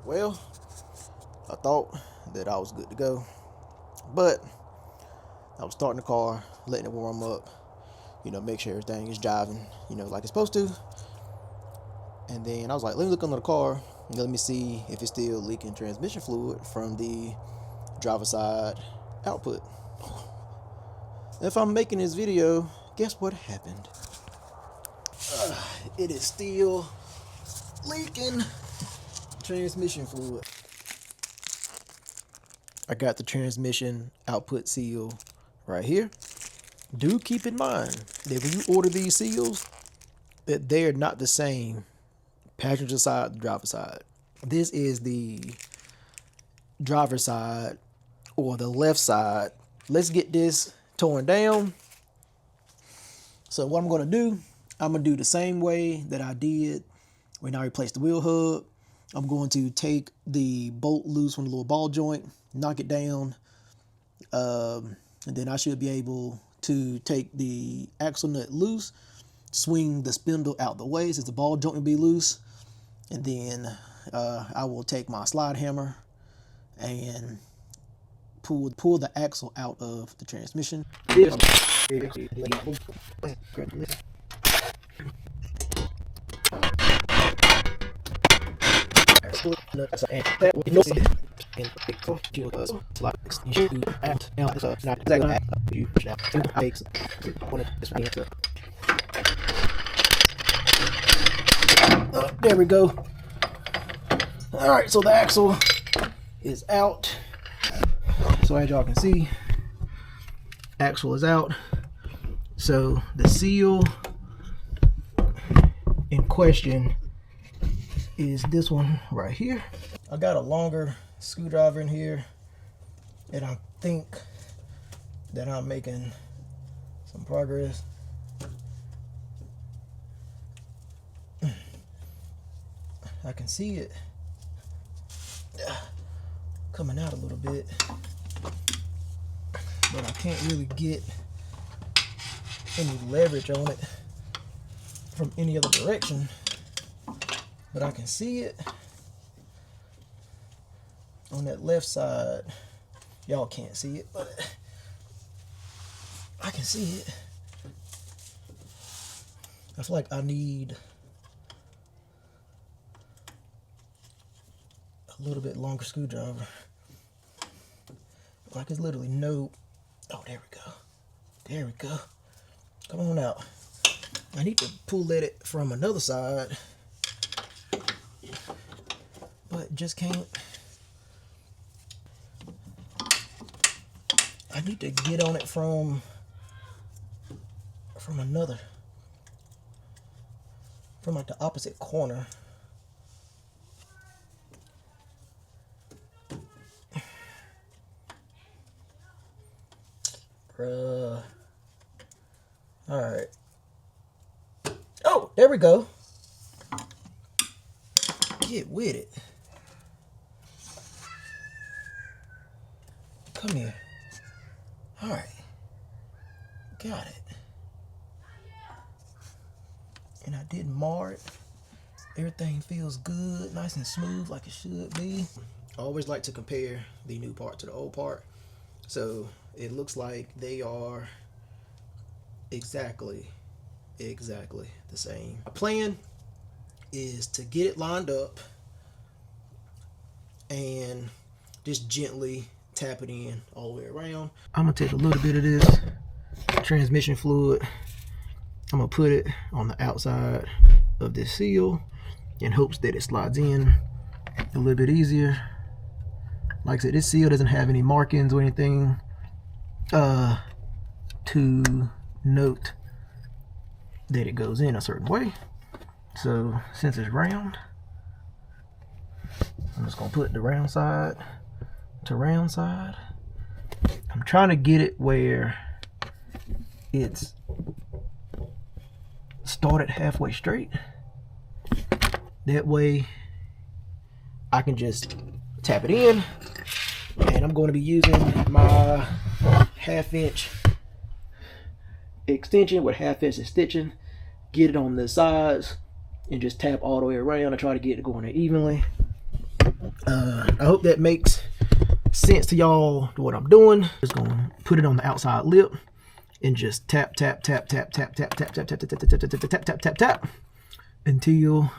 Well, I thought that I was good to go, but I was starting the car, letting it warm up, make sure everything is jiving, like it's supposed to. And then I was like, let me look under the car and let me see if it's still leaking transmission fluid from the driver side output. If I'm making this video, guess what happened? It is still leaking transmission fluid. I got the transmission output seal right here. Do keep in mind that when you order these seals, that they're not the same passenger side, driver side. This is the driver side or the left side. Let's get this torn down. So what I'm going to do, I'm going to do the same way that I did when I replaced the wheel hub. I'm going to take the bolt loose from the little ball joint, knock it down, and then I should be able to take the axle nut loose, swing the spindle out the way since the ball joint will be loose, and then I will take my slide hammer and pull the axle out of the transmission. There we go. All right, so the axle is out. So as y'all can see, axle is out. So the seal in question is this one right here. I got a longer screwdriver in here, and I think that I'm making some progress. I can see it coming out a little bit, but I can't really get any leverage on it from any other direction. But I can see it on that left side. Y'all can't see it, but I can see it. I feel like I need a little bit longer screwdriver. Like it's literally no. Oh, there we go. There we go. Come on out. I need to pull at it from another side, but just can't. I need to get on it from another, from like the opposite corner. All right. Oh, there we go. Get with it. Come here. All right. Got it. And I didn't mar it. Everything feels good, nice and smooth like it should be. I always like to compare the new part to the old part. So it looks like they are exactly the same. My plan is to get it lined up and just gently tap it in all the way around. I'm gonna take a little bit of this transmission fluid. I'm gonna put it on the outside of this seal in hopes that it slides in a little bit easier. Like I said, this seal doesn't have any markings or anything to note that it goes in a certain way. So since it's round, I'm just gonna put the round side to round side. I'm trying to get it where it's started halfway straight. That way I can just tap it in, and I'm going to be using my 1/2 inch extension with 1/2 inch stitching. Get it on the sides and just tap all the way around and try to get it going there evenly. I hope that makes sense to y'all to what I'm doing. Just gonna put it on the outside lip and just tap tap tap tap tap tap tap tap tap tap tap tap tap tap tap tap until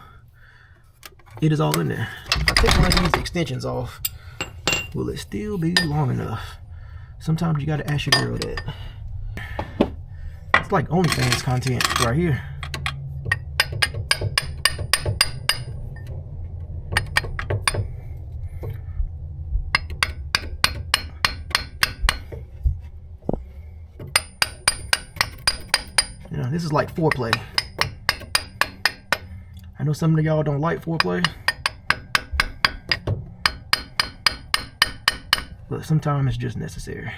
it is all in there. If I take one of these extensions off, will it still be long enough? Sometimes you gotta ask your girl that. It's like OnlyFans content right here. You know, this is like foreplay. I know some of y'all don't like foreplay, but sometimes it's just necessary.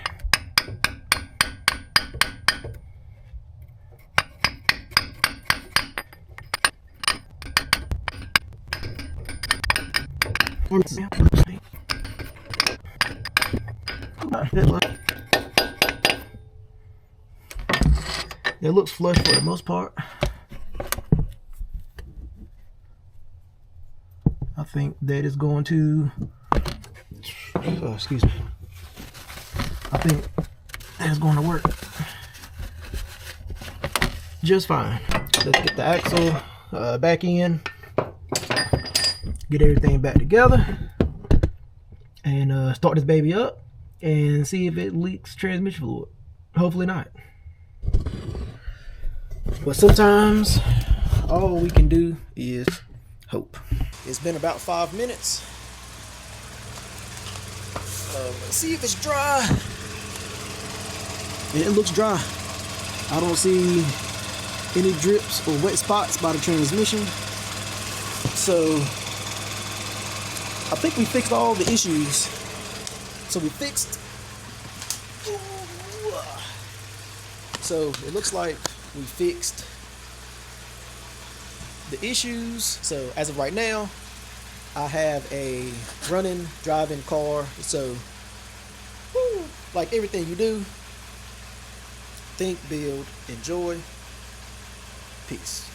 It looks flush for the most part. I think that is going to, excuse me. I think that is going to work just fine. Let's get the axle back in, get everything back together, and start this baby up and see if it leaks transmission fluid. Hopefully not. But sometimes all we can do is hope. It's been about 5 minutes. Let's see if it's dry. It looks dry. I don't see any drips or wet spots by the transmission. So I think we fixed all the issues. So we fixed. So it looks like we fixed the issues. So as of right now, I have a running, driving car. So like everything you do, think, build, enjoy. Peace.